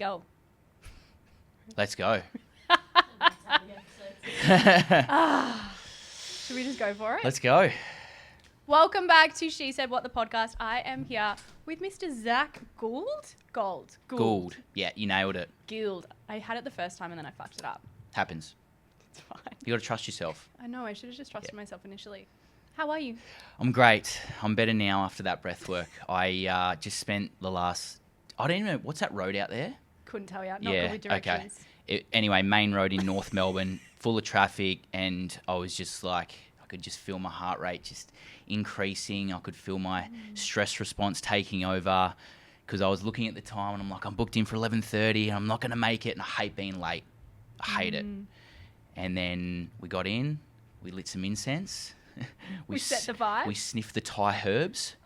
Go. Let's go. Should we just go for it? Let's go. Welcome back to She Said What, the podcast. I am here with Mr. Zak Goold. Goold. Yeah, you nailed it. Goold. I had it the first time and then I fucked it up. Happens. It's fine. You got to trust yourself. I know. I should have just trusted myself initially. How are you? I'm great. I'm better now after that breath work. I just spent the last... I don't even know. What's that road out there? Couldn't tell you. Not good with directions. Okay. Anyway, main road in North Melbourne, full of traffic, and I was just like... I could just feel my heart rate just increasing. I could feel my stress response taking over because I was looking at the time and I'm like, I'm booked in for 11:30 and I'm not going to make it, and I hate being late. I hate it. And then we got in, we lit some incense. we set the vibe. We sniffed the Thai herbs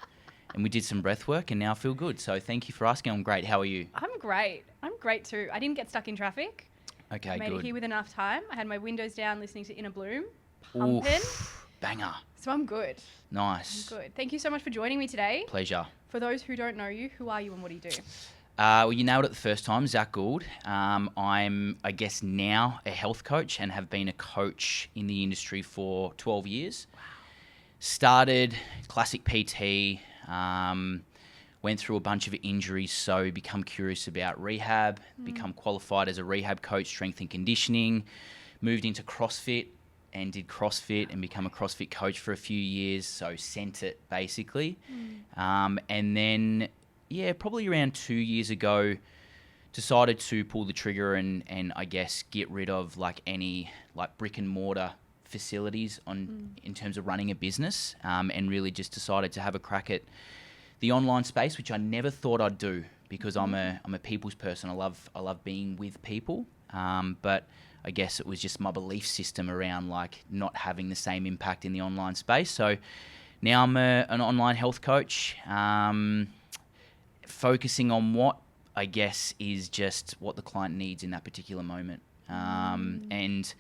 and we did some breath work, and now I feel good. So thank you for asking. I'm great. How are you? I'm great. I'm great too. I didn't get stuck in traffic. Okay, I made good. it here with enough time. I had my windows down listening to Inner Bloom. Pumping. Oof, banger. So I'm good. Nice. I'm good. Thank you so much for joining me today. Pleasure. For those who don't know you, who are you and what do you do? Well, you nailed it the first time, Zak Goold. I'm, I guess, now a health coach and have been a coach in the industry for 12 years. Wow. Started classic PT, went through a bunch of injuries, so become curious about rehab, become qualified as a rehab coach, strength and conditioning, moved into CrossFit and did CrossFit and become a CrossFit coach for a few years, so sent it basically. And then, probably around 2 years ago, decided to pull the trigger and I guess get rid of like any like brick and mortar facilities in terms of running a business, and really just decided to have a crack at the online space, which I never thought I'd do because I'm a people's person. I love being with people, but I guess it was just my belief system around like not having the same impact in the online space. So now I'm an online health coach, focusing on what I guess is just what the client needs in that particular moment. And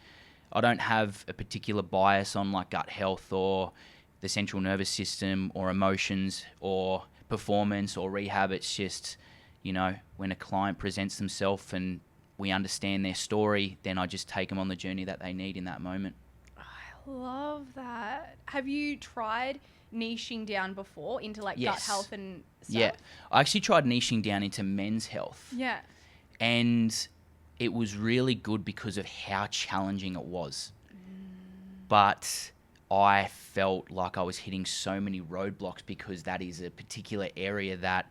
I don't have a particular bias on like gut health or the central nervous system or emotions or performance or rehab. It's just, when a client presents themselves and we understand their story, then I just take them on the journey that they need in that moment. I love that. Have you tried niching down before into like gut health and stuff? Yeah. I actually tried niching down into men's health. Yeah. And it was really good because of how challenging it was. But I felt like I was hitting so many roadblocks because that is a particular area that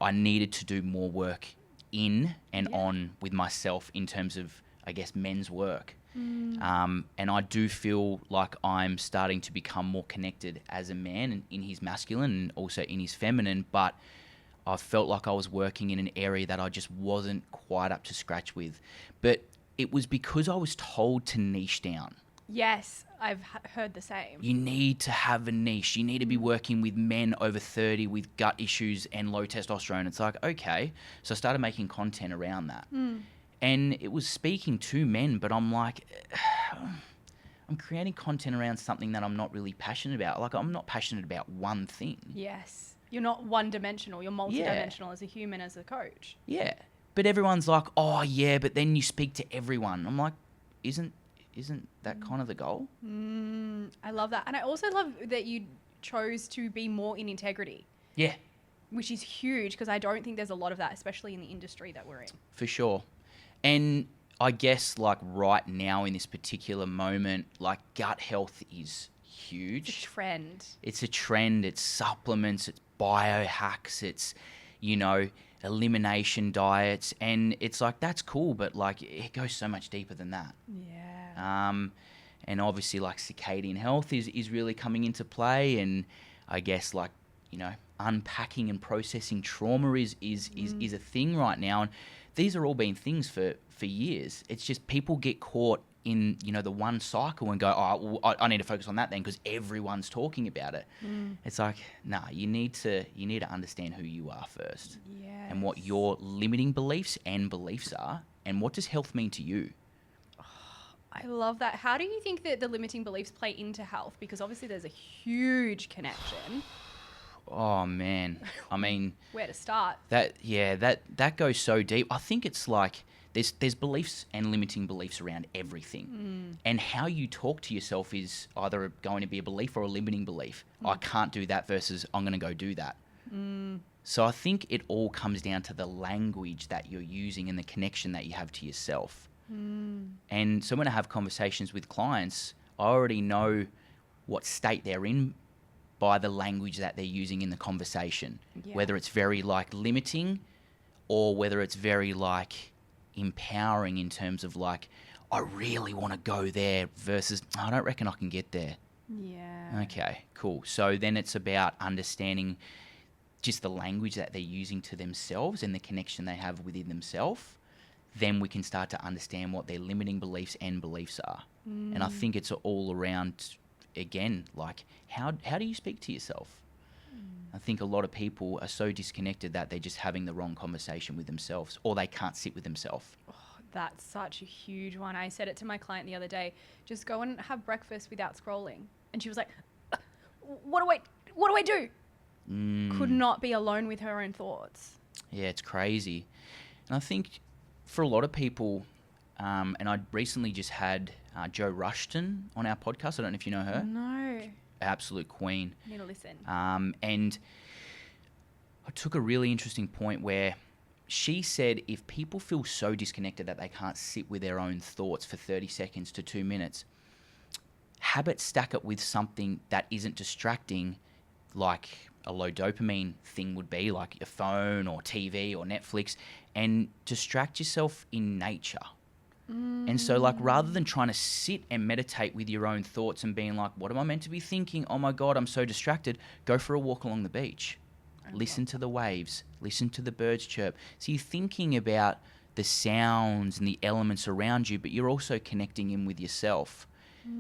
I needed to do more work in and on with myself in terms of, I guess, men's work. And I do feel like I'm starting to become more connected as a man in his masculine and also in his feminine, but I felt like I was working in an area that I just wasn't quite up to scratch with. But it was because I was told to niche down. Yes, I've heard the same. You need to have a niche. You need to be working with men over 30 with gut issues and low testosterone. It's like, okay. So I started making content around that. And it was speaking to men, but I'm like, I'm creating content around something that I'm not really passionate about. Like, I'm not passionate about one thing. Yes. You're not one-dimensional. You're multi-dimensional as a human, as a coach. Yeah. But everyone's like, oh, yeah, but then you speak to everyone. I'm like, isn't that kind of the goal? I love that. And I also love that you chose to be more in integrity. Yeah. Which is huge because I don't think there's a lot of that, especially in the industry that we're in. For sure. And I guess like right now in this particular moment, like gut health is huge. It's a trend. It's a trend. It's supplements. It's biohacks. It's, elimination diets. And it's like, that's cool, but like it goes so much deeper than that. Yeah. And obviously like circadian health is really coming into play. And I guess like, unpacking and processing trauma is a thing right now. And these are all been things for years. It's just people get caught in, the one cycle and go, oh, well, I need to focus on that then because everyone's talking about it. It's like, nah, you need to understand who you are first. Yes. And what your limiting beliefs and beliefs are, and what does health mean to you? I love that. How do you think that the limiting beliefs play into health? Because obviously there's a huge connection. Oh man, I mean, where to start? That goes so deep. I think it's like there's beliefs and limiting beliefs around everything, and how you talk to yourself is either going to be a belief or a limiting belief. I can't do that versus I'm going to go do that. So I think it all comes down to the language that you're using and the connection that you have to yourself. And so when I have conversations with clients, I already know what state they're in by the language that they're using in the conversation, whether it's very like limiting or whether it's very like empowering in terms of like, I really want to go there versus I don't reckon I can get there. Yeah. Okay, cool. So then it's about understanding just the language that they're using to themselves and the connection they have within themselves. Then we can start to understand what their limiting beliefs and beliefs are. And I think it's all around, again, like how do you speak to yourself? I think a lot of people are so disconnected that they're just having the wrong conversation with themselves, or they can't sit with themselves. Oh, that's such a huge one. I said it to my client the other day, just go and have breakfast without scrolling. And she was like, what do I do? Could not be alone with her own thoughts. Yeah, it's crazy. And I think for a lot of people, and I recently just had Jo Rushton on our podcast. I don't know if you know her. No. Absolute queen. I need to listen. And I took a really interesting point where she said if people feel so disconnected that they can't sit with their own thoughts for 30 seconds to 2 minutes, habit stack it with something that isn't distracting, like a low dopamine thing would be, like your phone or TV or Netflix, and distract yourself in nature. And so, like, rather than trying to sit and meditate with your own thoughts and being like, what am I meant to be thinking? Oh my God, I'm so distracted. Go for a walk along the beach. Listen to the waves. Listen to the birds chirp. So you're thinking about the sounds and the elements around you, but you're also connecting in with yourself.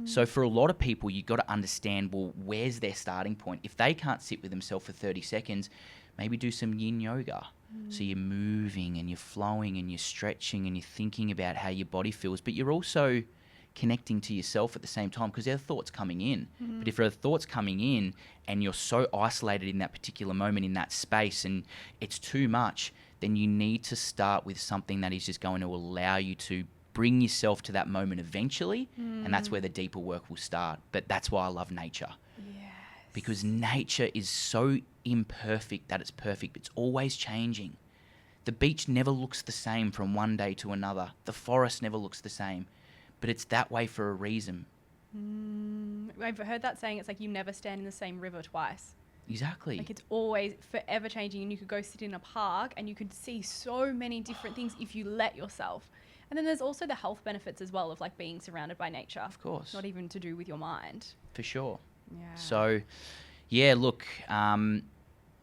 So for a lot of people, you've got to understand, well, where's their starting point? If they can't sit with themselves for 30 seconds, maybe do some yin yoga. So you're moving and you're flowing and you're stretching and you're thinking about how your body feels, but you're also connecting to yourself at the same time because there are thoughts coming in. But if there are thoughts coming in and you're so isolated in that particular moment in that space and it's too much, then you need to start with something that is just going to allow you to bring yourself to that moment eventually, and that's where the deeper work will start. But that's why I love nature. Yes. Because nature is so imperfect that it's perfect. It's always changing. The beach never looks the same from one day to another. The forest never looks the same. But it's that way for a reason. I've heard that saying, it's like you never stand in the same river twice. Exactly. Like it's always forever changing, and you could go sit in a park and you could see so many different things if you let yourself. And then there's also the health benefits as well of like being surrounded by nature. Of course. Not even to do with your mind. For sure. Yeah. So, yeah, look, I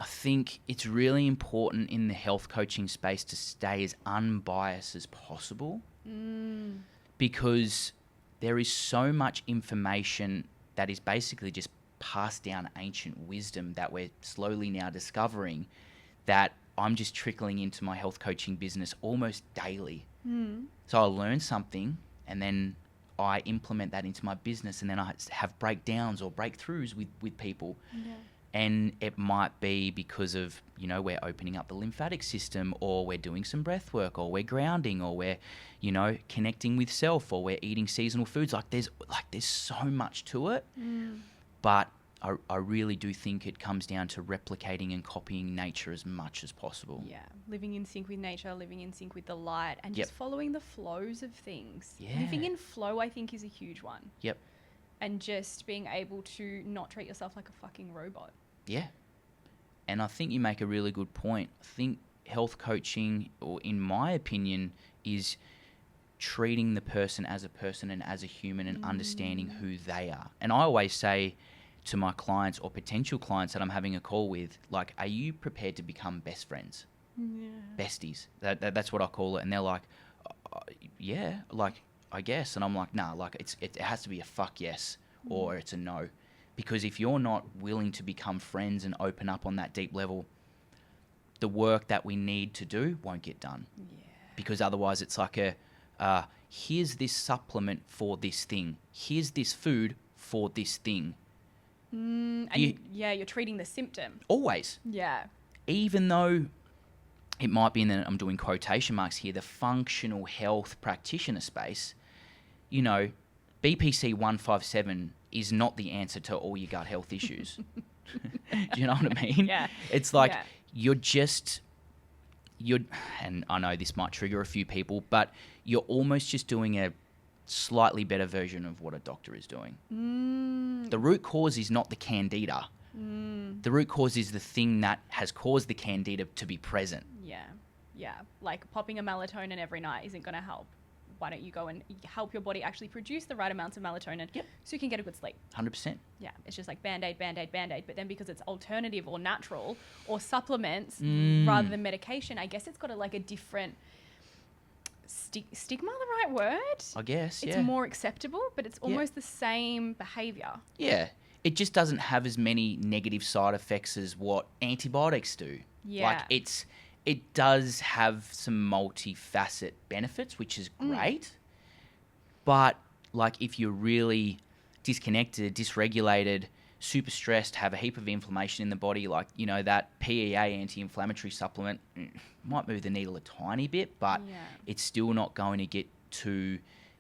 think it's really important in the health coaching space to stay as unbiased as possible because there is so much information that is basically just passed down ancient wisdom that we're slowly now discovering that I'm just trickling into my health coaching business almost daily. So I learn something and then I implement that into my business, and then I have breakdowns or breakthroughs with people. Yeah. And it might be because of, you know, we're opening up the lymphatic system, or we're doing some breath work, or we're grounding, or we're, you know, connecting with self, or we're eating seasonal foods. There's so much to it. But I really do think it comes down to replicating and copying nature as much as possible. Yeah, living in sync with nature, living in sync with the light, and just following the flows of things. Yeah. Living in flow, I think, is a huge one. Yep. And just being able to not treat yourself like a fucking robot. Yeah. And I think you make a really good point. I think health coaching, or in my opinion, is treating the person as a person and as a human and understanding who they are. And I always say to my clients or potential clients that I'm having a call with, like, are you prepared to become best friends? Yeah. Besties. That's what I call it. And they're like, yeah, like, I guess. And I'm like, nah, like it has to be a fuck yes or it's a no. Because if you're not willing to become friends and open up on that deep level, the work that we need to do won't get done. Yeah. Because otherwise it's like here's this supplement for this thing. Here's this food for this thing. And you're treating the symptom. Always. Yeah. Even though it might be I'm doing quotation marks here, the functional health practitioner space, you know, BPC 157 is not the answer to all your gut health issues. Do you know what I mean? Yeah. It's like you're, and I know this might trigger a few people, but you're almost just doing a slightly better version of what a doctor is doing. The root cause is not the candida. The root cause is the thing that has caused the candida to be present. Yeah. Like popping a melatonin every night isn't going to help. Why don't you go and help your body actually produce the right amounts of melatonin so you can get a good sleep? 100%. Yeah, it's just like Band-Aid, Band-Aid, Band-Aid. But then because it's alternative or natural or supplements rather than medication, I guess it's got a different stigma, the right word? I guess, It's more acceptable, but it's almost the same behavior. Yeah. It just doesn't have as many negative side effects as what antibiotics do. Yeah. Like it does have some multifaceted benefits, which is great. But like if you're really disconnected, dysregulated, super stressed, have a heap of inflammation in the body, like, you know, that PEA anti-inflammatory supplement might move the needle a tiny bit, but it's still not going to get to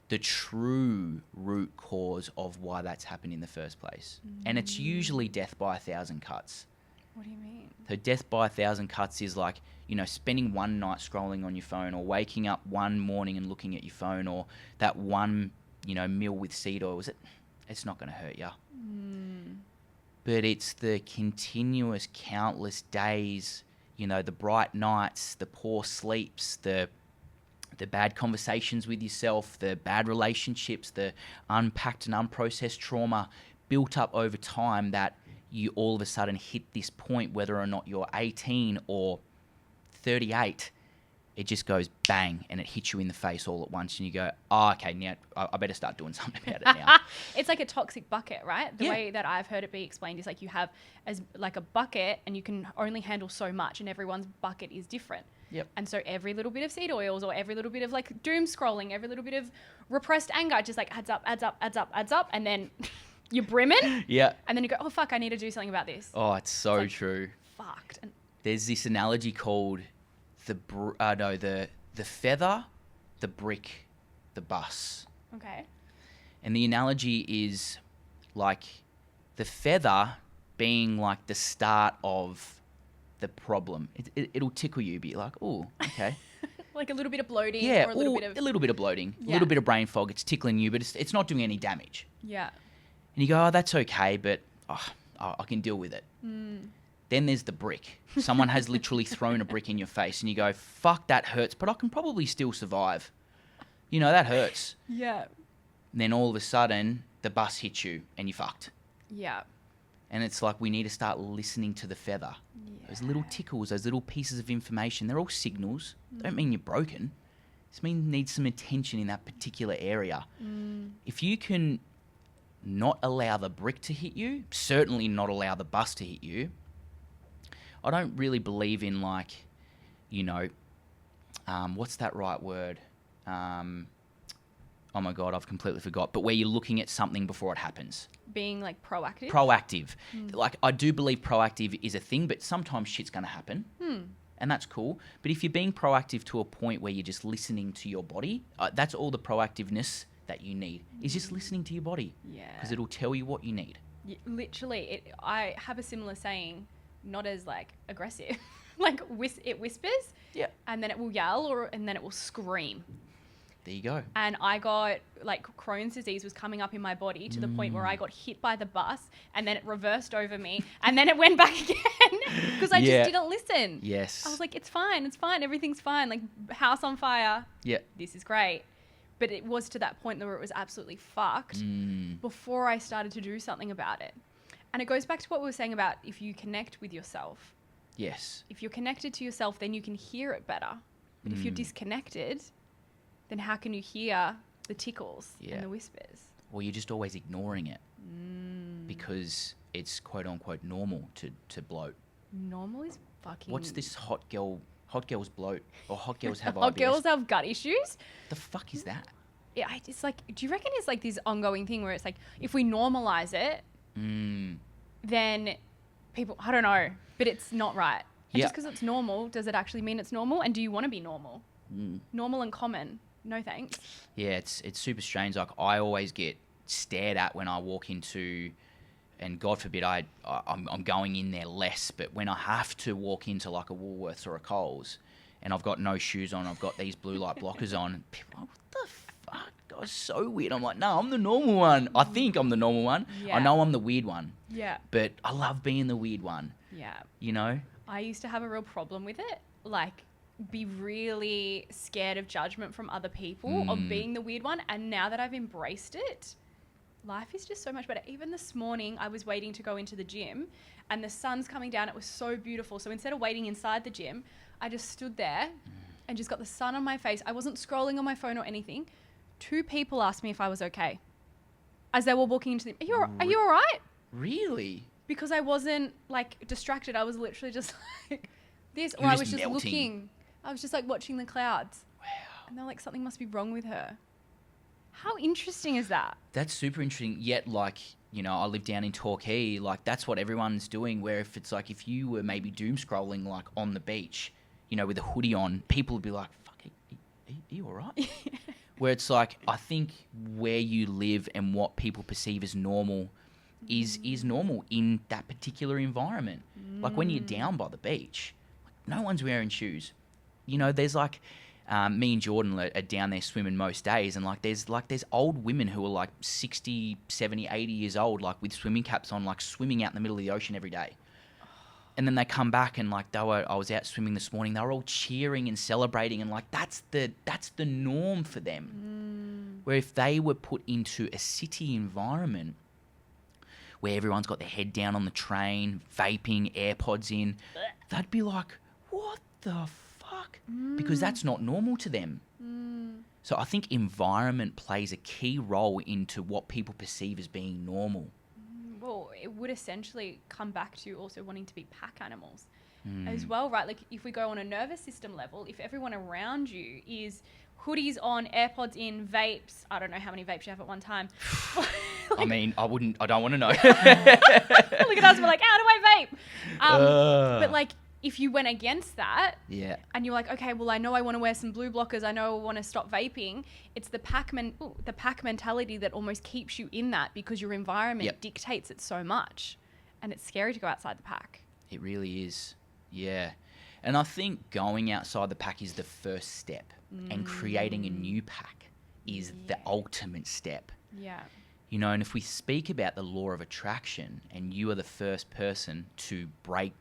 the true root cause of why that's happened in the first place. And it's usually death by 1,000 cuts. What do you mean? So death by 1,000 cuts is like, you know, spending one night scrolling on your phone, or waking up one morning and looking at your phone, or that one, you know, meal with seed oil. It's not going to hurt you. But it's the continuous countless days, you know, the bright nights, the poor sleeps, the bad conversations with yourself, the bad relationships, the unpacked and unprocessed trauma built up over time, that you all of a sudden hit this point, whether or not you're 18 or 38, it just goes bang and it hits you in the face all at once, and you go, oh, okay, now I better start doing something about it now. It's like a toxic bucket, right? The way that I've heard it be explained is like you have as like a bucket and you can only handle so much, and everyone's bucket is different. Yep. And so every little bit of seed oils, or every little bit of like doom scrolling, every little bit of repressed anger just like adds up, and then you're brimming. Yeah. And then you go, oh, fuck, I need to do something about this. Oh, it's so like, true. Fucked. And there's this analogy called the feather, the brick, the bus. Okay. And the analogy is like the feather being like the start of the problem. It'll tickle you, be like, oh, okay. Like a little bit of bloating. Yeah, or a little bit of bloating, a little bit of brain fog. It's tickling you, but it's not doing any damage. Yeah. And you go, oh, that's okay, but I can deal with it. Then there's the brick. Someone has literally thrown a brick in your face, and you go, fuck, that hurts, but I can probably still survive. You know, that hurts. Yeah. And then all of a sudden, the bus hits you, and you're fucked. Yeah. And it's like, we need to start listening to the feather. Yeah. Those little tickles, those little pieces of information, they're all signals. They don't mean you're broken. This means you need some attention in that particular area. If you can not allow the brick to hit you, certainly not allow the bus to hit you, I don't really believe in, like, you know, what's that right word? Oh my God, I've completely forgot. But where you're looking at something before it happens. Being like proactive? Proactive. Like, I do believe proactive is a thing, but sometimes shit's going to happen. And that's cool. But if you're being proactive to a point where you're just listening to your body, that's all the proactiveness that you need, is just listening to your body. Yeah. Because it'll tell you what you need. Literally, I have a similar saying, not as like aggressive. Like it whispers. Yeah. And then it will yell, and then it will scream. There you go. And I got, like, Crohn's disease was coming up in my body to the point where I got hit by the bus, and then it reversed over me, and then it went back again because I just didn't listen. Yes. I was like, it's fine, everything's fine. Like, house on fire. Yeah. This is great. But it was to that point where it was absolutely fucked before I started to do something about it. And it goes back to what we were saying about if you connect with yourself. Yes. If you're connected to yourself, then you can hear it better. But if you're disconnected, then how can you hear the tickles and the whispers? Well, you're just always ignoring it because it's quote unquote normal to bloat. Normal is fucking... What's this hot girls bloat, or hot girls have IBS? Hot girls have gut issues? The fuck is that? Yeah, it's like, do you reckon it's like this ongoing thing where it's like, if we normalize it, then people, I don't know, but it's not right. And Yeah. just because it's normal, does it actually mean it's normal? And do you want to be normal? Normal and common? No thanks. Yeah, it's super strange. Like, I always get stared at when I walk into, and God forbid I'm going in there less, but when I have to walk into like a Woolworths or a Coles and I've got no shoes on, I've got these blue light blockers on, people are like, what the fuck? That was so weird. I'm like, no, I'm the normal one. I think I'm the normal one. Yeah. I know I'm the weird one. Yeah. But I love being the weird one. Yeah. You know? I used to have a real problem with it. Like, be really scared of judgment from other people, of being the weird one. And now that I've embraced it, life is just so much better. Even this morning, I was waiting to go into the gym and the sun's coming down. It was so beautiful. So instead of waiting inside the gym, I just stood there and just got the sun on my face. I wasn't scrolling on my phone or anything. 2 people asked me if I was okay as they were walking into the... Are you all right? Really? Because I wasn't like distracted. I was literally just like this, or You're I just was just melting. looking. I was just like watching the clouds. Wow. And they're like, something must be wrong with her. How interesting is that? That's super interesting. Yet, like, you know, I live down in Torquay. Like, that's what everyone's doing. Where if it's like, if you were maybe doom scrolling, like, on the beach, you know, with a hoodie on, people would be like, fuck, are you all right? Where it's like, I think where you live and what people perceive as normal is normal in that particular environment. Like, when you're down by the beach, like, no one's wearing shoes. You know, there's like... me and Jordan are down there swimming most days, and there's old women who are like 60, 70, 80 years old, like with swimming caps on, like swimming out in the middle of the ocean every day. And then they come back and like I was out swimming this morning, they were all cheering and celebrating, and like that's the norm for them. Where if they were put into a city environment where everyone's got their head down on the train, vaping, AirPods in, they'd be like, what the fuck? Because that's not normal to them. So I think environment plays a key role into what people perceive as being normal. Well, it would essentially come back to also wanting to be pack animals as well, right? Like, if we go on a nervous system level, if everyone around you is hoodies on, AirPods in, vapes, I don't know how many vapes you have at one time. I mean, I don't want to know. Look at us, we're like, how do I vape? But like, if you went against that, Yeah. and you're like, okay, well, I know I want to wear some blue blockers, I know I want to stop vaping, it's the pack mentality that almost keeps you in that, because your environment dictates it so much, and it's scary to go outside the pack. It really is. Yeah. And I think going outside the pack is the first step, and creating a new pack is the ultimate step. Yeah. You know, and if we speak about the law of attraction, and you are the first person to break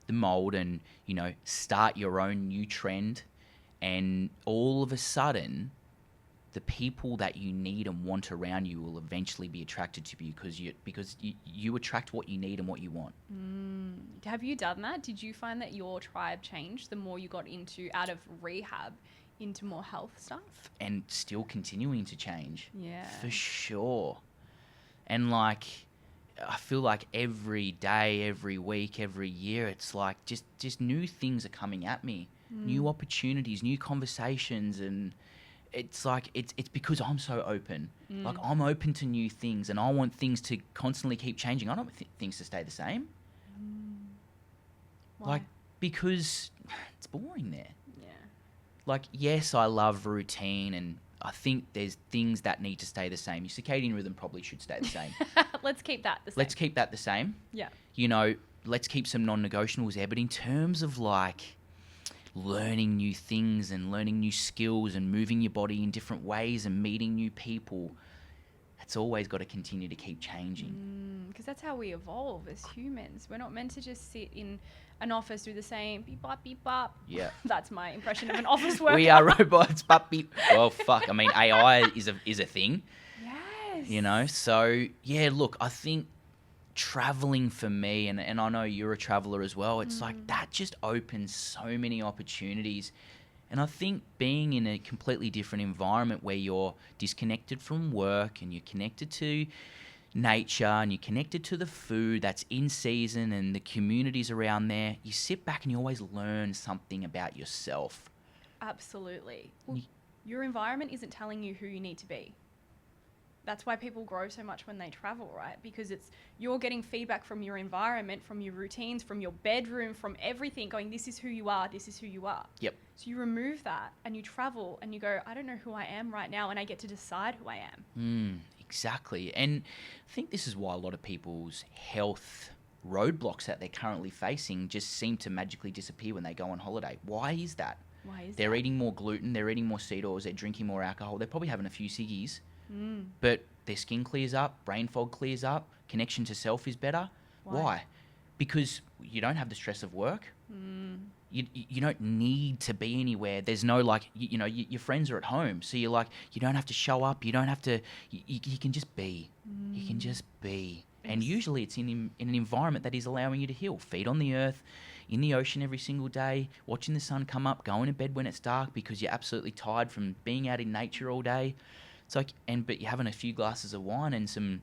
the mold and, you know, start your own new trend, and all of a sudden the people that you need and want around you will eventually be attracted to you, because you attract what you need and what you want. Have you done that? Did you find that your tribe changed the more you got out of rehab into more health stuff? And still continuing to change. Yeah. For sure. And like, I feel like every day, every week, every year, it's like just new things are coming at me, new opportunities, new conversations, and it's like it's because I'm so open. Like, I'm open to new things, and I want things to constantly keep changing. I don't want things to stay the same. Why? Like, because it's boring there. Yeah. Like, yes, I love routine, and I think there's things that need to stay the same. Your circadian rhythm probably should stay the same. Let's keep that the same. Let's keep that the same. Yeah. You know, let's keep some non-negotiables there. But in terms of like learning new things and learning new skills and moving your body in different ways and meeting new people, it's always got to continue to keep changing. Because that's how we evolve as humans. We're not meant to just sit in an office, do the same beep bop beep bop. Yeah. That's my impression of an office worker. We are robots, but well, fuck. I mean, AI is a thing. Yes. You know, so yeah, look, I think traveling for me, and I know you're a traveler as well, it's like that just opens so many opportunities. And I think being in a completely different environment where you're disconnected from work and you're connected to nature and you're connected to the food that's in season and the communities around there, you sit back and you always learn something about yourself. Absolutely. Well, your environment isn't telling you who you need to be. That's why people grow so much when they travel, right? Because you're getting feedback from your environment, from your routines, from your bedroom, from everything, going, this is who you are, this is who you are. Yep. So you remove that and you travel and you go, I don't know who I am right now, and I get to decide who I am. Exactly. And I think this is why a lot of people's health roadblocks that they're currently facing just seem to magically disappear when they go on holiday. Why is that? They're eating more gluten, they're eating more seed oils, they're drinking more alcohol, they're probably having a few ciggies, but their skin clears up, brain fog clears up, connection to self is better. Why? Because you don't have the stress of work. You don't need to be anywhere. There's no your friends are at home, so you're like, you don't have to show up. You don't have to. You can just be. You can just be. And usually it's in an environment that is allowing you to heal. Feet on the earth, in the ocean every single day, watching the sun come up, going to bed when it's dark because you're absolutely tired from being out in nature all day. It's like, but you're having a few glasses of wine and some,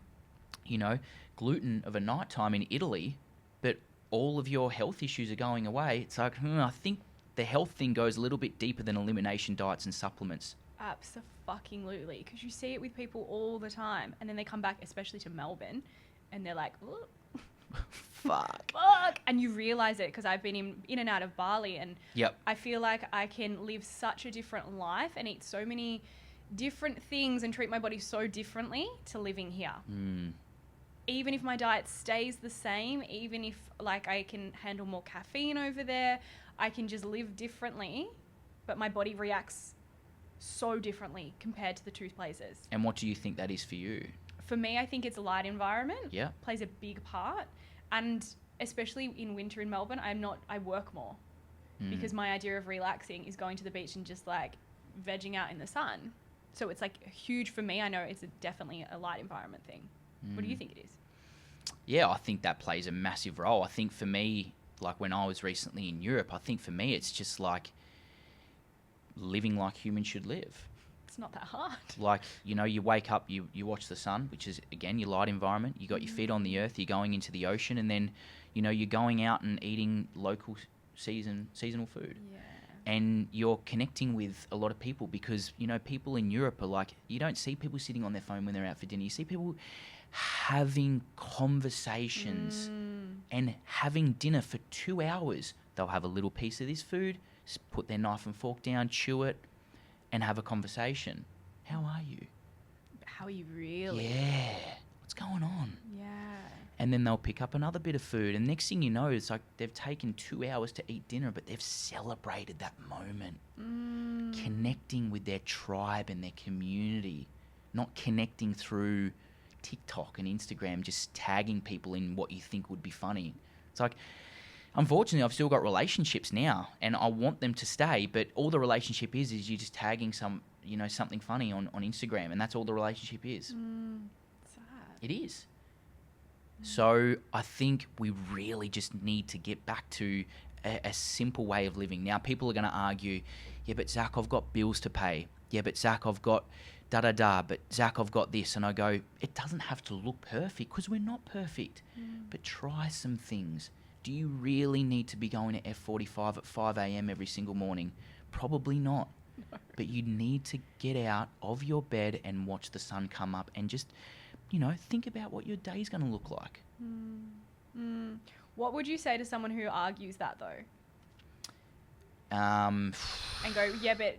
gluten of a night time in Italy, but all of your health issues are going away. It's like, I think the health thing goes a little bit deeper than elimination diets and supplements. Absolutely, because you see it with people all the time, and then they come back, especially to Melbourne, and they're like, fuck, and you realize it, because I've been in and out of Bali, and I feel like I can live such a different life and eat so many different things and treat my body so differently to living here. Even if my diet stays the same, even if I can handle more caffeine over there, I can just live differently, but my body reacts so differently compared to the two places. And what do you think that is for you? For me, I think it's a light environment. Yeah. Plays a big part. And especially in winter in Melbourne, I work more because my idea of relaxing is going to the beach and just vegging out in the sun. So it's huge for me. I know it's definitely a light environment thing. What do you think it is? Yeah, I think that plays a massive role. I think for me, when I was recently in Europe, I think for me it's just living like humans should live. It's not that hard. You wake up, you watch the sun, which is, again, your light environment. You got your feet on the earth, you're going into the ocean, and then, you're going out and eating local seasonal food. Yeah. And you're connecting with a lot of people because, people in Europe are you don't see people sitting on their phone when they're out for dinner. You see people having conversations and having dinner for 2 hours. They'll have a little piece of this food, put their knife and fork down, chew it, and have a conversation. How are you? How are you really? Yeah. What's going on? Yeah. And then they'll pick up another bit of food. And next thing you know, it's they've taken 2 hours to eat dinner, but they've celebrated that moment. Connecting with their tribe and their community. Not connecting through TikTok and Instagram, just tagging people in what you think would be funny. It's unfortunately, I've still got relationships now, and I want them to stay, but all the relationship is you're just tagging something funny on Instagram, and that's all the relationship is. Sad. It is. So I think we really just need to get back to a simple way of living. Now, people are going to argue, yeah, but Zach, I've got bills to pay. Yeah, but Zach, I've got da-da-da. But Zach, I've got this. And I go, it doesn't have to look perfect because we're not perfect. But try some things. Do you really need to be going to F45 at 5 a.m. every single morning? Probably not. No. But you need to get out of your bed and watch the sun come up and just, think about what your day's going to look like. What would you say to someone who argues that, though? And go, yeah, but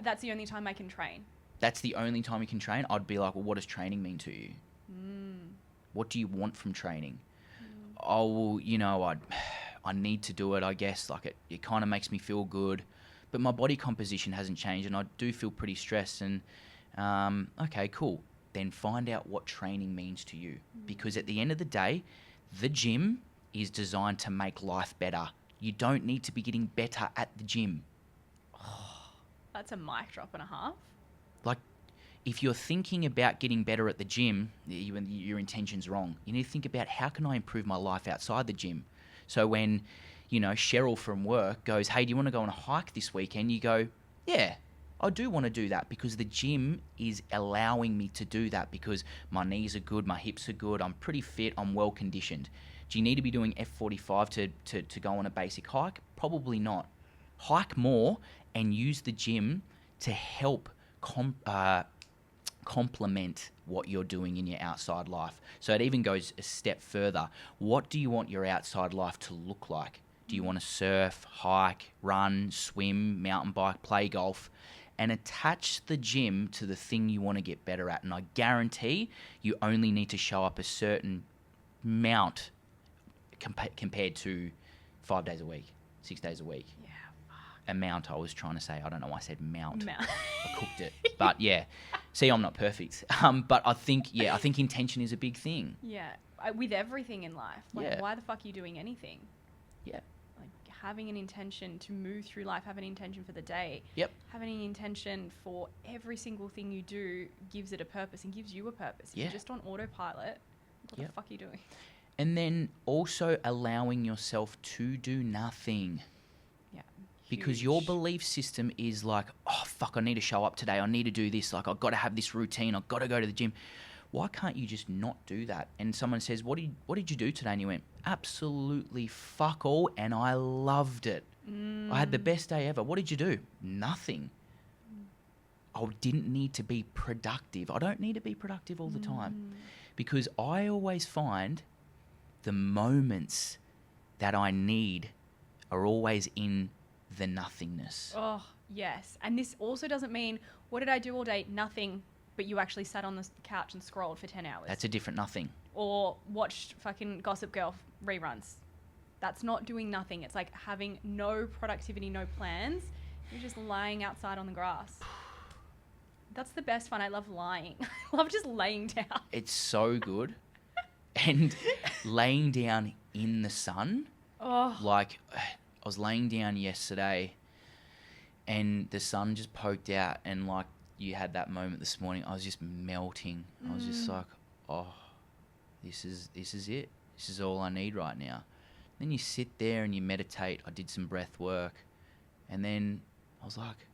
that's the only time I can train. That's the only time you can train? I'd be like, well, what does training mean to you? What do you want from training? Oh, well, I need to do it, I guess. It kind of makes me feel good. But my body composition hasn't changed, and I do feel pretty stressed. And, okay, cool. Then find out what training means to you. Because at the end of the day, the gym is designed to make life better. You don't need to be getting better at the gym. Oh, that's a mic drop and a half. If you're thinking about getting better at the gym, your intention's wrong. You need to think about, how can I improve my life outside the gym? So when, Cheryl from work goes, hey, do you want to go on a hike this weekend? You go, yeah, I do want to do that because the gym is allowing me to do that because my knees are good, my hips are good, I'm pretty fit, I'm well conditioned. Do you need to be doing F45 to go on a basic hike? Probably not. Hike more and use the gym to help complement what you're doing in your outside life. So it even goes a step further. What do you want your outside life to look like? Do you want to surf, hike, run, swim, mountain bike, play golf? And attach the gym to the thing you want to get better at. And I guarantee you only need to show up a certain amount compared to 5 days a week, 6 days a week. Yeah. Amount I was trying to say. I don't know why I said mount. I cooked it. But yeah, see, I'm not perfect. But I think intention is a big thing. Yeah. With everything in life. Like, Yeah. why the fuck are you doing anything? Yeah. Like, having an intention to move through life, having an intention for the day. Yep. Having an intention for every single thing you do gives it a purpose and gives you a purpose. If Yeah. you're just on autopilot, what Yep. the fuck are you doing? And then also allowing yourself to do nothing. Yeah. Because your Huge. belief system is like, oh, fuck, I need to show up today. I need to do this. Like, I've got to have this routine. I've got to go to the gym. Why can't you just not do that? And someone says, what did you do today? And you went, absolutely fuck all. And I loved it. I had the best day ever. What did you do? Nothing. I didn't need to be productive. I don't need to be productive all the time. Because I always find the moments that I need are always in the nothingness. Oh, yes. And this also doesn't mean, what did I do all day? Nothing. But you actually sat on the couch and scrolled for 10 hours. That's a different nothing. Or watched fucking Gossip Girl reruns. That's not doing nothing. It's like having no productivity, no plans. You're just lying outside on the grass. That's the best fun. I love lying. I love just laying down. It's so good. And laying down in the sun. Oh. Like, I was laying down yesterday and the sun just poked out, and like you had that moment this morning, I was just melting. I was just like, oh, this is it. This is all I need right now. Then you sit there and you meditate. I did some breath work, and then I was like,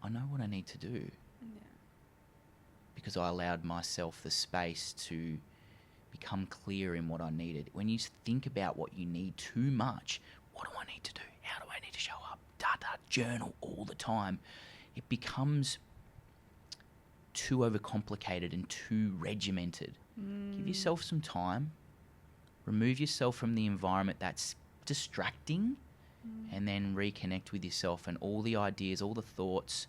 I know what I need to do. Yeah. Because I allowed myself the space to become clear in what I needed. When you think about what you need too much, what do I need to do? How do I need to show up? Journal all the time. It becomes too overcomplicated and too regimented. Give yourself some time. Remove yourself from the environment that's distracting, and then reconnect with yourself, and all the ideas, all the thoughts,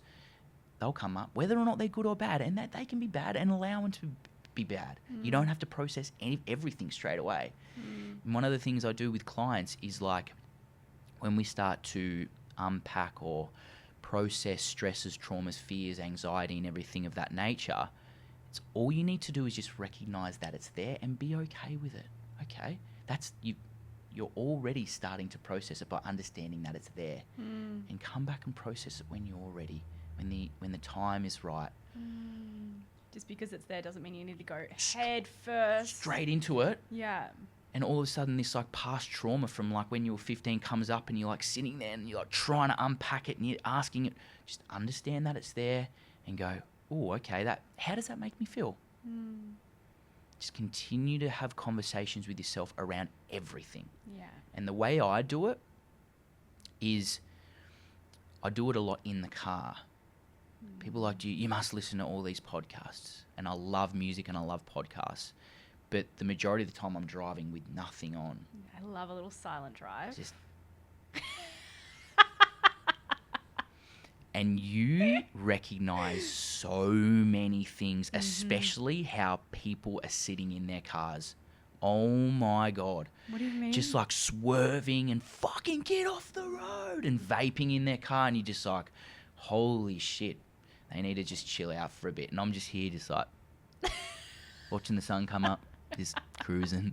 they'll come up, whether or not they're good or bad, and that they can be bad, and allow them to be bad. You don't have to process everything straight away. And one of the things I do with clients is, like, when we start to unpack or process stresses, traumas, fears, anxiety, and everything of that nature, it's all you need to do is just recognize that it's there and be okay with it. Okay, that's you're already starting to process it by understanding that it's there, and come back and process it when you're ready, when the time is right. Just because it's there doesn't mean you need to go head first. Straight into it. Yeah. And all of a sudden this like past trauma from like when you were 15 comes up, and you're like sitting there and you're like trying to unpack it and you're asking it. Just understand that it's there and go, oh, okay, how does that make me feel? Just continue to have conversations with yourself around everything. Yeah. And the way I do it is I do it a lot in the car. People are like, you must listen to all these podcasts. And I love music and I love podcasts. But the majority of the time I'm driving with nothing on. I love a little silent drive. Just and you recognize so many things, especially how people are sitting in their cars. Oh my God. What do you mean? Just like swerving and fucking get off the road and vaping in their car, and you're just like, holy shit, they need to just chill out for a bit. And I'm just here just like watching the sun come up, just cruising.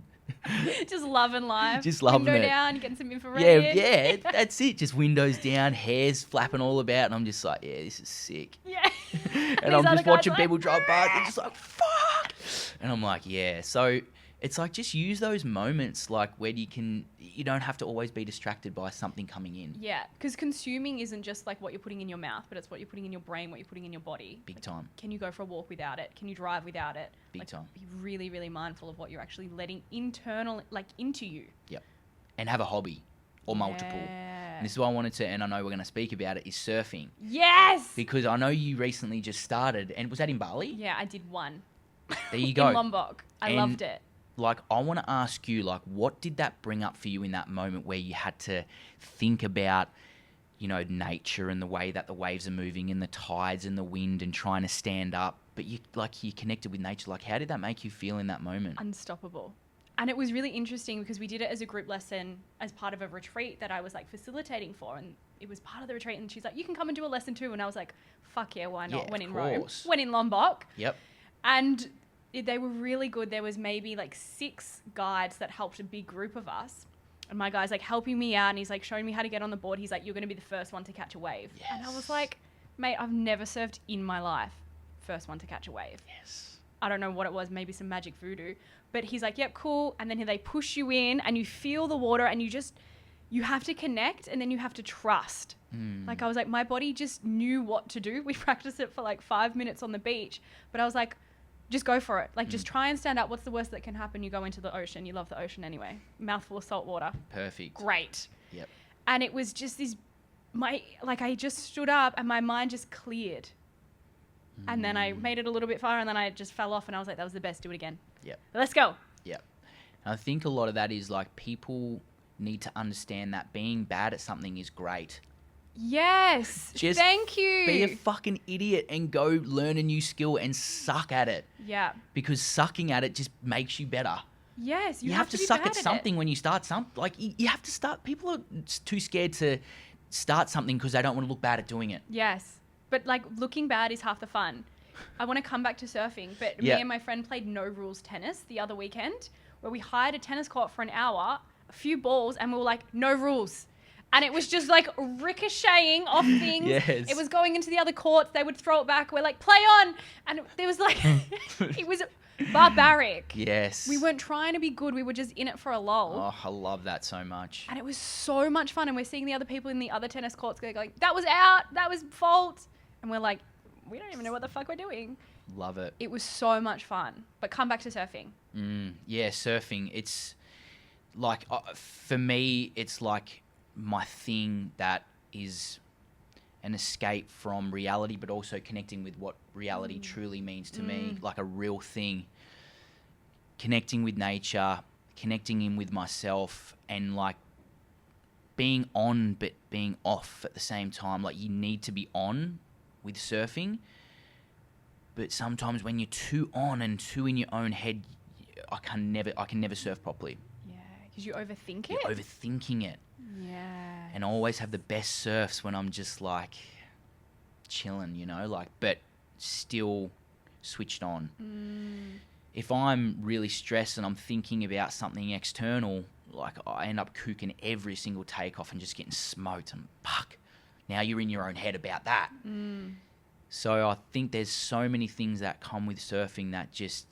Just loving life. Just loving Window it. down, getting some infrared. Yeah, that's it. Just windows down, hairs flapping all about, and I'm just like, yeah, this is sick. Yeah. And I'm just watching people drive past and just like, fuck. And I'm like, yeah. So it's like, just use those moments like where you don't have to always be distracted by something coming in. Yeah, because consuming isn't just like what you're putting in your mouth, but it's what you're putting in your brain, what you're putting in your body. Big time. Can you go for a walk without it? Can you drive without it? Big time. Be really, really mindful of what you're actually letting into you. Yep. And have a hobby or multiple. Yeah. And this is why I wanted to, and I know we're going to speak about it, is surfing. Yes. Because I know you recently just started, and was that in Bali? Yeah, I did one. There you go. In Lombok. I loved it. Like, I want to ask you, like, what did that bring up for you in that moment where you had to think about, you know, nature and the way that the waves are moving and the tides and the wind and trying to stand up, but you connected with nature. Like, how did that make you feel in that moment? Unstoppable. And it was really interesting because we did it as a group lesson as part of a retreat that I was like facilitating for, and it was part of the retreat, and she's like, you can come and do a lesson too. And I was like, fuck yeah, why not? Yeah, when in of Rome, course. when in Lombok. Yep. And they were really good. There was maybe like 6 guides that helped a big group of us. And my guy's like helping me out, and he's like showing me how to get on the board. He's like, you're going to be the first one to catch a wave. Yes. And I was like, mate, I've never surfed in my life. First one to catch a wave. Yes. I don't know what it was, maybe some magic voodoo. But he's like, yep, cool. And then they push you in and you feel the water, and you have to connect, and then you have to trust. Like, I was like, my body just knew what to do. We practiced it for like 5 minutes on the beach, but I was like, just go for it. Like, just try and stand up. What's the worst that can happen? You go into the ocean. You love the ocean anyway. Mouthful of salt water. Perfect. Great. Yep. And it was just I just stood up and my mind just cleared. And then I made it a little bit far, and then I just fell off, and I was like, that was the best. Do it again. Yep. Let's go. Yep. And I think a lot of that is like, people need to understand that being bad at something is great. Yes. Just thank you. Be a fucking idiot and go learn a new skill and suck at it. Yeah. Because sucking at it just makes you better. Yes. You have to be suck bad at something it. when you start something. Like, you have to start. People are too scared to start something because they don't want to look bad at doing it. Yes. But like, looking bad is half the fun. I want to come back to surfing, but me and my friend played no rules tennis the other weekend, where we hired a tennis court for an hour, a few balls, and we were like, no rules. And it was just like ricocheting off things. Yes. It was going into the other courts. They would throw it back. We're like, play on. And there was like, it was barbaric. Yes. We weren't trying to be good. We were just in it for a lull. Oh, I love that so much. And it was so much fun. And we're seeing the other people in the other tennis courts going, that was out. That was fault. And we're like, we don't even know what the fuck we're doing. Love it. It was so much fun. But come back to surfing. Yeah, surfing. It's like, for me, it's like my thing that is an escape from reality, but also connecting with what reality truly means to me, like a real thing. Connecting with nature, connecting in with myself, and like being on but being off at the same time. Like, you need to be on with surfing, but sometimes when you're too on and too in your own head, I can never surf properly. Yeah, because you overthink You're it. overthinking it. Yeah. And I always have the best surfs when I'm just like chilling, you know, like, but still switched on. If I'm really stressed and I'm thinking about something external, like, I end up cooking every single takeoff and just getting smoked, and fuck, now you're in your own head about that. So I think there's so many things that come with surfing that just,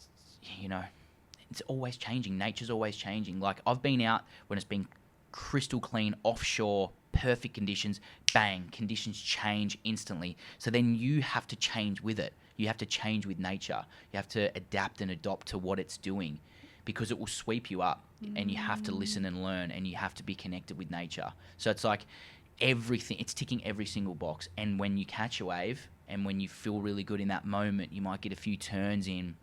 you know, it's always changing. Nature's always changing. Like, I've been out when it's been crystal clean, offshore, perfect conditions, bang, conditions change instantly. So then you have to change with it. You have to change with nature. You have to adapt and adopt to what it's doing, because it will sweep you up, and you have to listen and learn, and you have to be connected with nature. So it's like everything, it's ticking every single box. And when you catch a wave and when you feel really good in that moment, you might get a few turns in.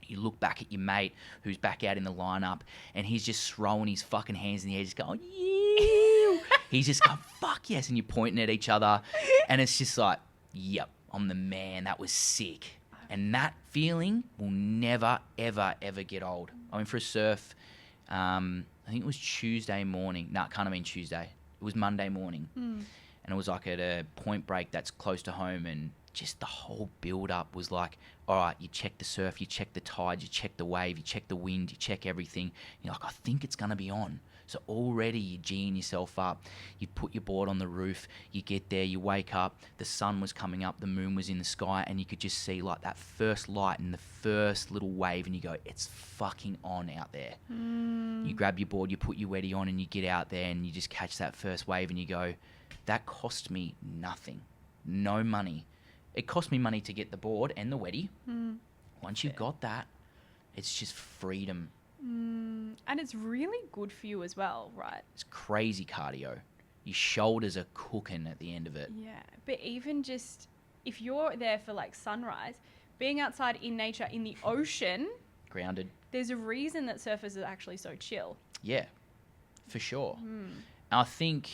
You look back at your mate who's back out in the lineup, and he's just throwing his fucking hands in the air, just going, yeah. He's just going, fuck yes. And you're pointing at each other, and it's just like, yep, I'm the man. That was sick. And that feeling will never, ever, ever get old. I went for a surf, I think it was Tuesday morning. No, it can't have been Tuesday. It was Monday morning. And it was like at a point break that's close to home, and just the whole build-up was like, all right, you check the surf, you check the tide, you check the wave, you check the wind, you check everything. You're like, I think it's going to be on. So already you're G'ing yourself up. You put your board on the roof, you get there, you wake up, the sun was coming up, the moon was in the sky, and you could just see like that first light and the first little wave, and you go, it's fucking on out there. You grab your board, you put your weddy on, and you get out there, and you just catch that first wave, and you go, that cost me nothing. No money. It cost me money to get the board and the weddy. Once you've got that, it's just freedom. And it's really good for you as well, right? It's crazy cardio. your shoulders are cooking at the end of it. Yeah. But even just if you're there for like sunrise, being outside in nature, in the ocean, Grounded. there's a reason that surfers are actually so chill. Yeah, for sure. I think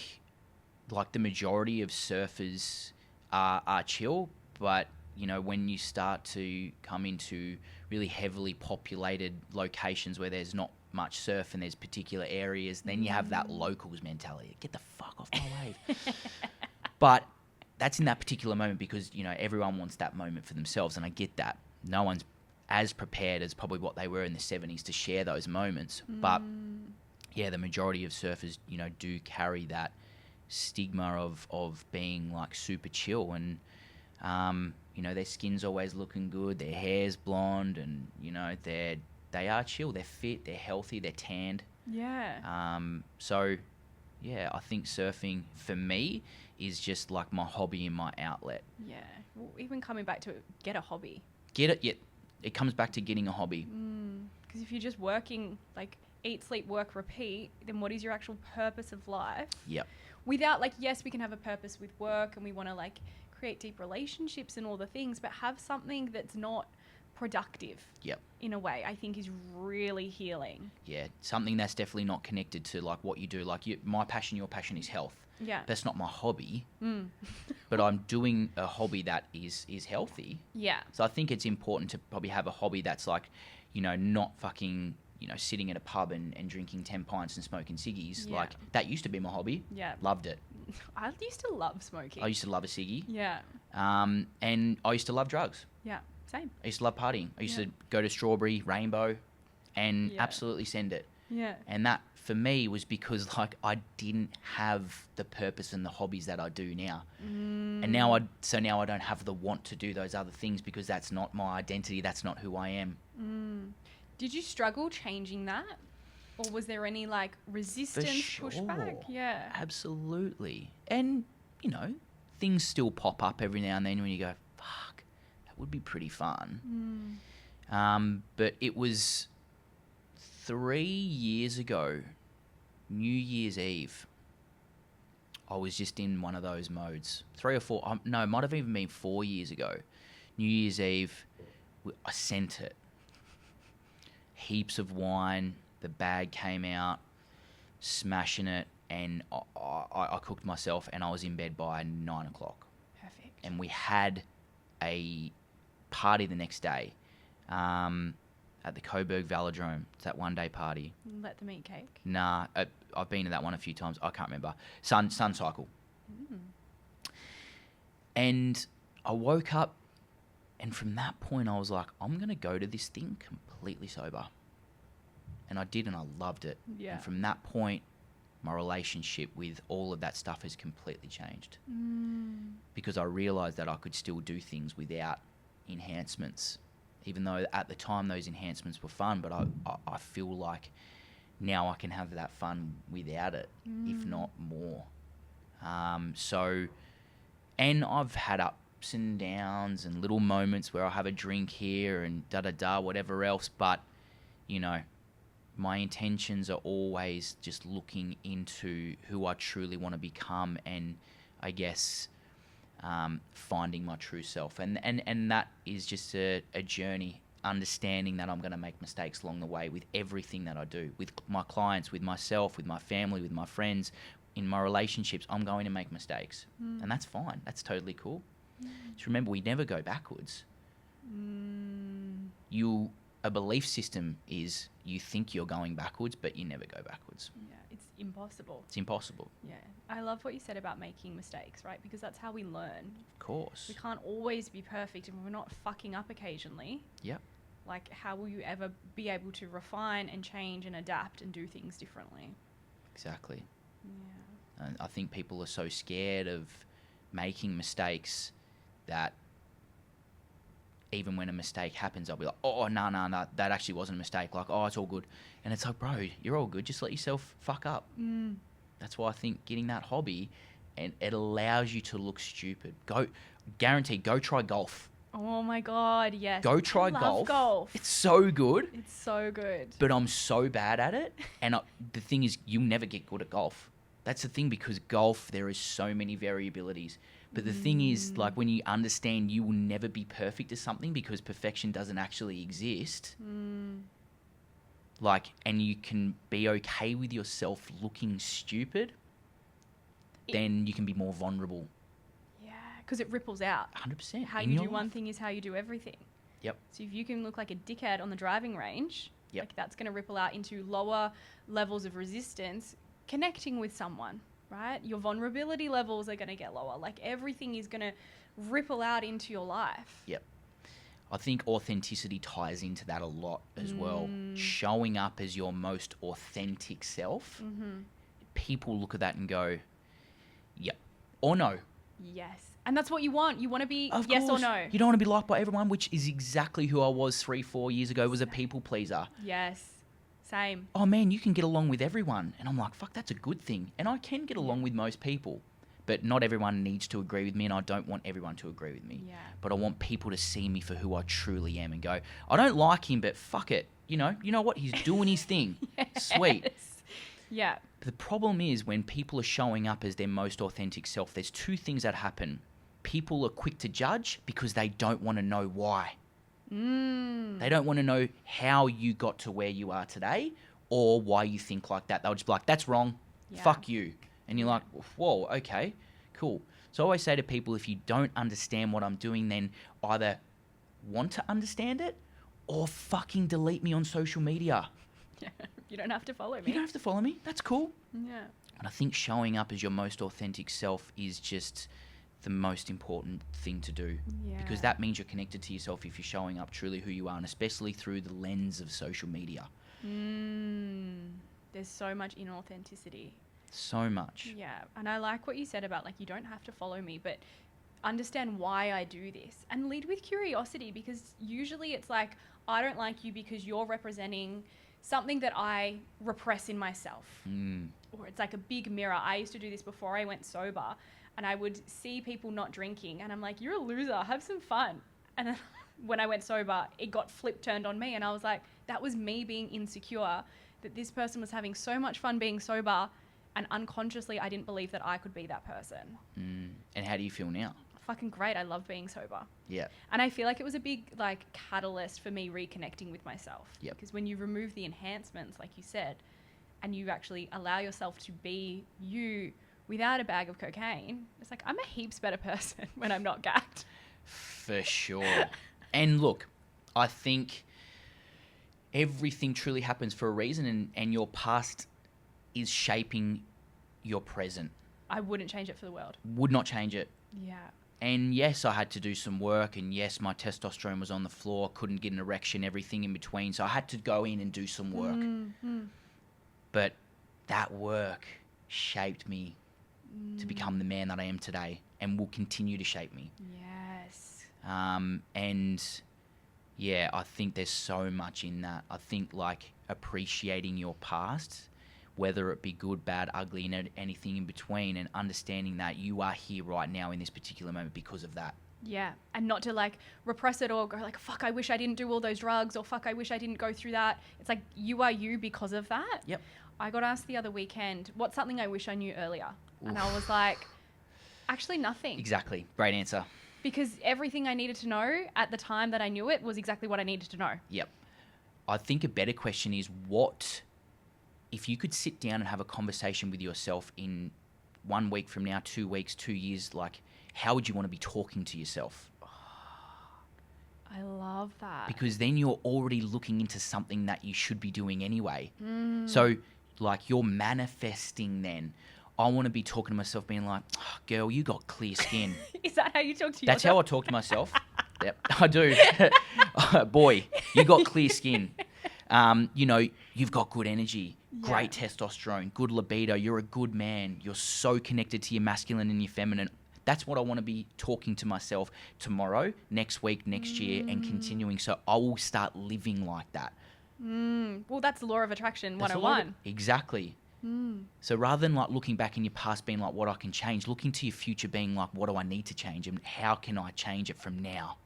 like the majority of surfers are chill, but you know, when you start to come into really heavily populated locations where there's not much surf and there's particular areas, then you have that locals mentality. Get the fuck off my wave. But that's in that particular moment because, you know, everyone wants that moment for themselves, and I get that. No one's as prepared as probably what they were in the 70s to share those moments. But yeah, the majority of surfers, you know, do carry that stigma of being like super chill, and you know, their skin's always looking good, their hair's blonde, and you know, they are chill, they're fit, they're healthy, they're tanned. Yeah. So yeah, I think surfing for me is just like my hobby and my outlet. Yeah. Well, even coming back to it, get a hobby. Get it? Yeah, it comes back to getting a hobby. Because if you're just working, like eat, sleep, work, repeat, then what is your actual purpose of life? Yep. Without like, yes, we can have a purpose with work and we want to like create deep relationships and all the things, but have something that's not productive. Yep. In a way, I think is really healing. Yeah, something that's definitely not connected to like what you do. Like my passion, your passion is health. Yeah. That's not my hobby, but I'm doing a hobby that is healthy. Yeah. So I think it's important to probably have a hobby that's like, you know, not fucking, you know, sitting at a pub and drinking 10 pints and smoking ciggies. Yeah. Like, that used to be my hobby. Yeah. Loved it. I used to love smoking. I used to love a ciggy. Yeah. And I used to love drugs. Yeah. Same. I used to love partying. I used Yeah. to go to Strawberry, Rainbow, and Yeah. absolutely send it. Yeah. And that, for me, was because, like, I didn't have the purpose and the hobbies that I do now. And now I don't have the want to do those other things because that's not my identity. That's not who I am. Did you struggle changing that? Or was there any, like, resistance, pushback? Yeah. Absolutely. And, you know, things still pop up every now and then when you go, fuck, that would be pretty fun. But it was 3 years ago, New Year's Eve, I was just in one of those modes. 3 or 4, no, it might have even been 4 years ago. New Year's Eve, I sent it. Heaps of wine, the bag came out, smashing it, and I cooked myself, and I was in bed by 9 o'clock. Perfect. And we had a party the next day at the Coburg Velodrome. It's that one-day party. Let them eat cake. Nah, I've been to that one a few times. I can't remember. Sun Cycle. And I woke up, and from that point, I was like, I'm going to go to this thing completely sober. And I did, and I loved it. Yeah. And from that point, my relationship with all of that stuff has completely changed. Because I realised that I could still do things without enhancements. Even though at the time those enhancements were fun, but I feel like now I can have that fun without it, if not more. And I've had ups and downs and little moments where I have a drink here and whatever else, but, you know, my intentions are always just looking into who I truly want to become, and I guess finding my true self. And that is just a journey, understanding that I'm going to make mistakes along the way with everything that I do, with my clients, with myself, with my family, with my friends, in my relationships. I'm going to make mistakes, and that's fine. That's totally cool. Just remember, we never go backwards. A belief system is you think you're going backwards, but you never go backwards. Yeah, it's impossible. It's impossible. Yeah. I love what you said about making mistakes, right? Because that's how we learn. Of course. We can't always be perfect, and we're not fucking up occasionally. Yep. Like, how will you ever be able to refine and change and adapt and do things differently? Exactly. Yeah. And I think people are so scared of making mistakes that even when a mistake happens, I'll be like, oh, no, that actually wasn't a mistake. Like, oh, it's all good. And it's like, bro, you're all good. Just let yourself fuck up. That's why I think getting that hobby, and it allows you to look stupid. Go try golf. Oh my God, yes. Go try I love golf. It's so good. It's so good. But I'm so bad at it. And the thing is, you'll never get good at golf. That's the thing, because golf, there is so many variabilities. But the thing is, like, when you understand you will never be perfect at something because perfection doesn't actually exist, like, and you can be okay with yourself looking stupid, then you can be more vulnerable. Yeah, because it ripples out. 100%. How you do one thing is how you do everything. Yep. So if you can look like a dickhead on the driving range, Yep. like that's going to ripple out into lower levels of resistance, connecting with someone, right? Your vulnerability levels are going to get lower. Like everything is going to ripple out into your life. Yep. I think authenticity ties into that a lot as well. Showing up as your most authentic self, people look at that and go, yep, or no. Yes. And that's what you want. You want to be Of yes course. or no. You don't want to be liked by everyone, which is exactly who I was 3-4 years ago, was a people pleaser. Yes. Same. Oh man, you can get along with everyone. And I'm like, fuck, that's a good thing. And I can get along with most people. But not everyone needs to agree with me, and I don't want everyone to agree with me. Yeah. But I want people to see me for who I truly am and go, I don't like him, but fuck it. You know what? He's doing his thing. Sweet. Yeah. But the problem is when people are showing up as their most authentic self, there's two things that happen. People are quick to judge because they don't want to know why. They don't want to know how you got to where you are today or why you think like that. They'll just be like, that's wrong. Yeah. Fuck you. And you're like, whoa, okay, cool. So I always say to people, if you don't understand what I'm doing, then either want to understand it or fucking delete me on social media. Yeah. You don't have to follow me. You don't have to follow me. That's cool. Yeah. And I think showing up as your most authentic self is just the most important thing to do. Yeah. Because that means you're connected to yourself if you're showing up truly who you are, and especially through the lens of social media. There's so much inauthenticity. So much. Yeah. And I like what you said about like, you don't have to follow me, but understand why I do this and lead with curiosity, because usually it's like, I don't like you because you're representing something that I repress in myself. Or it's like a big mirror. I used to do this before I went sober, and I would see people not drinking and I'm like, you're a loser, have some fun. And then when I went sober, it got turned on me, and I was like, that was me being insecure that this person was having so much fun being sober, and unconsciously I didn't believe that I could be that person. And how do you feel now? Fucking great. I love being sober. Yeah. And I feel like it was a big like catalyst for me reconnecting with myself. Yep. Because when you remove the enhancements, like you said, and you actually allow yourself to be you without a bag of cocaine, it's like, I'm a heaps better person when I'm not gagged. For sure. And look, I think everything truly happens for a reason, and your past is shaping your present. I wouldn't change it for the world. Would not change it. Yeah. And yes, I had to do some work, and yes, my testosterone was on the floor, couldn't get an erection, everything in between. So I had to go in and do some work. But that work shaped me to become the man that I am today, and will continue to shape me. Yes. And yeah, I think there's so much in that. I think like appreciating your past, whether it be good, bad, ugly, and anything in between, and understanding that you are here right now in this particular moment because of that. Yeah. And not to like repress it or go like, fuck, I wish I didn't do all those drugs, or fuck, I wish I didn't go through that. It's like, you are you because of that. Yep. I got asked the other weekend, what's something I wish I knew earlier? And I was like, actually nothing. Exactly. Great answer. Because everything I needed to know at the time that I knew it was exactly what I needed to know. Yep. I think a better question is, what if you could sit down and have a conversation with yourself in 1 week from now, 2 weeks, 2 years, like how would you want to be talking to yourself? I love that. Because then you're already looking into something that you should be doing anyway. So like you're manifesting then. I want to be talking to myself being like, oh, girl, you got clear skin. Is that how you talk to yourself? That's how I talk to myself. Yep, I do. Boy, you got clear skin. You've got good energy, great testosterone, good libido. You're a good man. You're so connected to your masculine and your feminine. That's what I want to be talking to myself tomorrow, next week, next year, and continuing. So I will start living like that. Well, that's the law of attraction That's 101. Exactly. So rather than like looking back in your past being like what I can change, look into your future being like what do I need to change and how can I change it from now?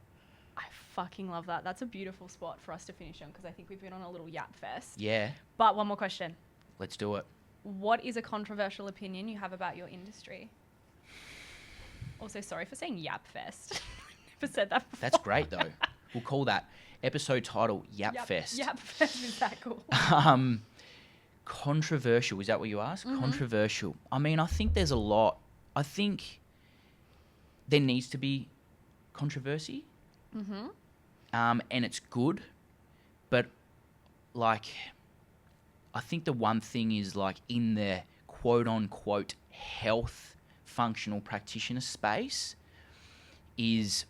I fucking love that. That's a beautiful spot for us to finish on, because I think we've been on a little yap fest. Yeah, But one more question. let's do it. what is a controversial opinion you have about your industry? Also, sorry for saying Yap Fest. Never said that before. That's great, though. We'll call that episode title Yap Fest. Yap Fest is that cool? Controversial, is that what you asked? Controversial. I mean, I think there's a lot. I think there needs to be controversy. And it's good. But, like, I think the one thing is, like, in the quote-unquote health functional practitioner space is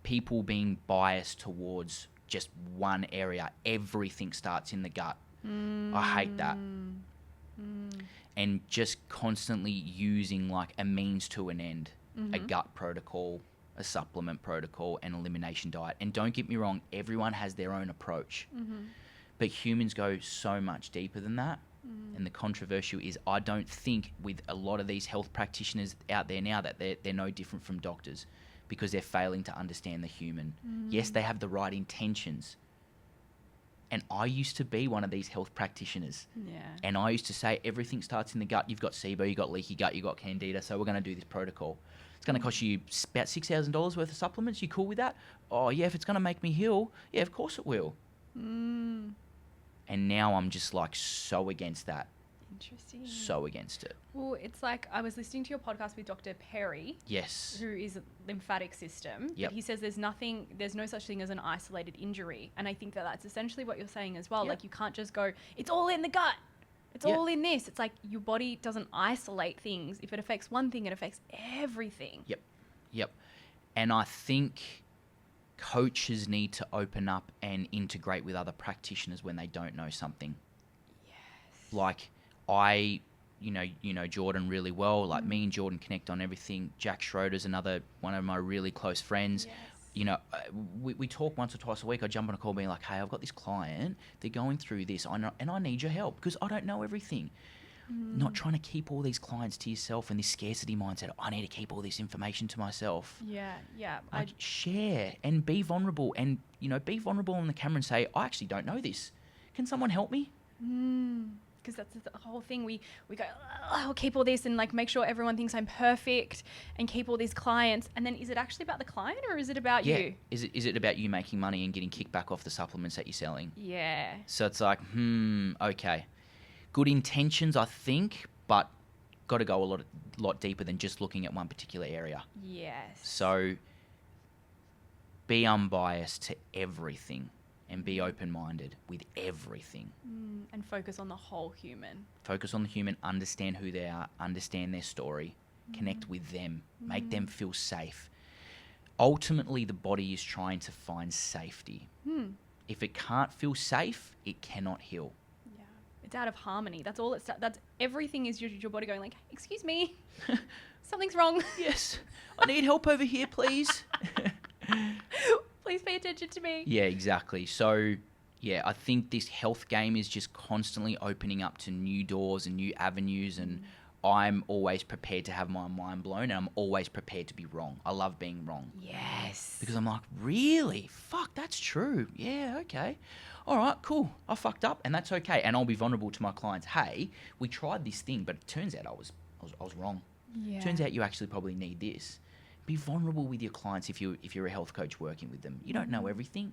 people being biased towards just one area. Everything starts in the gut. I hate that. And just constantly using like a means to an end, a gut protocol, a supplement protocol, an elimination diet. And don't get me wrong, everyone has their own approach. But humans go so much deeper than that. And the controversial is I don't think with a lot of these health practitioners out there now that they're no different from doctors because they're failing to understand the human. Yes, they have the right intentions. And I used to be one of these health practitioners. Yeah. And I used to say, everything starts in the gut. You've got SIBO, you've got leaky gut, you've got candida, so we're going to do this protocol. It's going to cost you about $6,000 worth of supplements. You cool with that? Oh, yeah, if it's going to make me heal, yeah, of course it will. And now I'm just like so against that. Interesting. So against it. Well, it's like I was listening to your podcast with Dr. Perry. Yes. Who is a lymphatic system. Yep. But he says there's no such thing as an isolated injury. And I think that that's essentially what you're saying as well. Yep. Like you can't just go, it's all in the gut. It's all in this. It's like your body doesn't isolate things. If it affects one thing, it affects everything. Yep. And I think coaches need to open up and integrate with other practitioners when they don't know something. Yes. Like I, you know Jordan really well. Like me and Jordan connect on everything. Jack Schroeder's another one of my really close friends. Yes. You know, we talk once or twice a week. I jump on a call being like, hey, I've got this client. They're going through this. I know, and I need your help because I don't know everything. Not trying to keep all these clients to yourself and this scarcity mindset. I need to keep all this information to myself. Yeah. Like, share and be vulnerable and, be vulnerable on the camera and say, I actually don't know this. Can someone help me? Because that's the whole thing. We go, I'll keep all this and like make sure everyone thinks I'm perfect and keep all these clients. And then is it actually about the client or is it about you? Is it about you making money and getting kickback off the supplements that you're selling? Yeah. So it's like, okay. Good intentions, I think, but got to go a lot deeper than just looking at one particular area. Yes. So be unbiased to everything and be open-minded with everything. And focus on the whole human. Focus on the human, understand who they are, understand their story, connect with them, make them feel safe. Ultimately, the body is trying to find safety. If it can't feel safe, it cannot heal. Yeah. It's out of harmony. That's all that's everything is your body going like, excuse me, something's wrong. Yes, I need help over here, please. Please pay attention to me. Yeah, exactly. So, yeah, I think this health game is just constantly opening up to new doors and new avenues, and I'm always prepared to have my mind blown, and I'm always prepared to be wrong. I love being wrong. Yes. Because I'm like, really? Fuck, that's true. Yeah, okay. All right, cool. I fucked up, and that's okay. And I'll be vulnerable to my clients. Hey, we tried this thing, but it turns out I was wrong. Yeah. Turns out you actually probably need this. Be vulnerable with your clients if you're a health coach working with them. You don't know everything.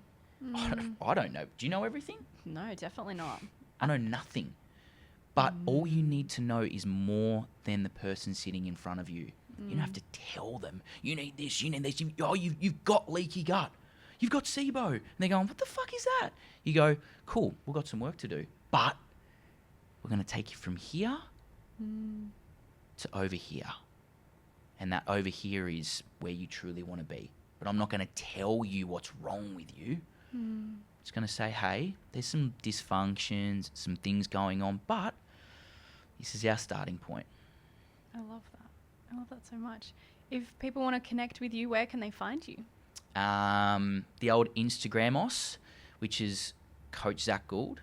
I don't know. Do you know everything? No, definitely not. I know nothing. But all you need to know is more than the person sitting in front of you. You don't have to tell them, you need this, you need this. You've got leaky gut. You've got SIBO. And they're going, what the fuck is that? You go, cool, we've got some work to do. But we're going to take you from here to over here. And that over here is where you truly want to be. But I'm not going to tell you what's wrong with you. It's going to say, hey, there's some dysfunctions, some things going on, but this is our starting point. I love that. I love that so much. If people want to connect with you, where can they find you? The old Instagramos, which is Coach Zak Goold.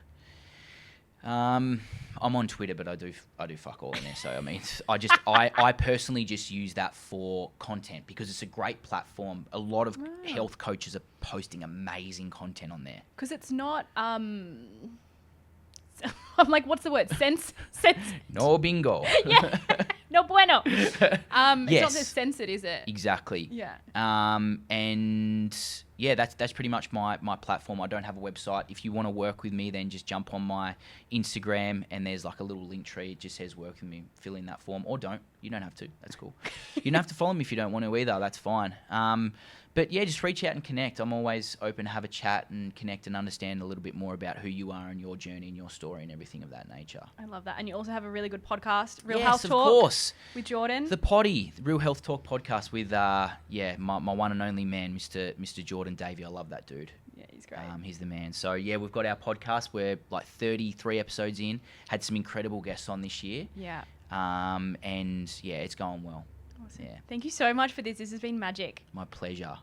I'm on Twitter, but I do fuck all in there. So I mean, I personally just use that for content because it's a great platform. A lot of health coaches are posting amazing content on there. Because it's not I'm like, what's the word? Sense. No bingo. Yeah. No bueno. It's not Yes. just censored, is it? Exactly. Yeah. And yeah, that's pretty much my platform. I don't have a website. If you want to work with me, then just jump on my Instagram and there's like a little link tree. It just says work with me. Fill in that form, or don't. You don't have to. That's cool. You don't have to follow me if you don't want to either. That's fine. But yeah, just reach out and connect. I'm always open to have a chat and connect and understand a little bit more about who you are and your journey and your story and everything of that nature. I love that. And you also have a really good podcast, Real Yes, Health of Talk. course. With Jordan. The Potty, the Real Health Talk podcast with my one and only man, Mr. Jordan Davey. I love that dude. Yeah, he's great. He's the man. So yeah, we've got our podcast. We're like 33 episodes in. Had some incredible guests on this year. Yeah. And yeah, it's going well. Awesome. Yeah. Thank you so much for this. This has been magic. My pleasure.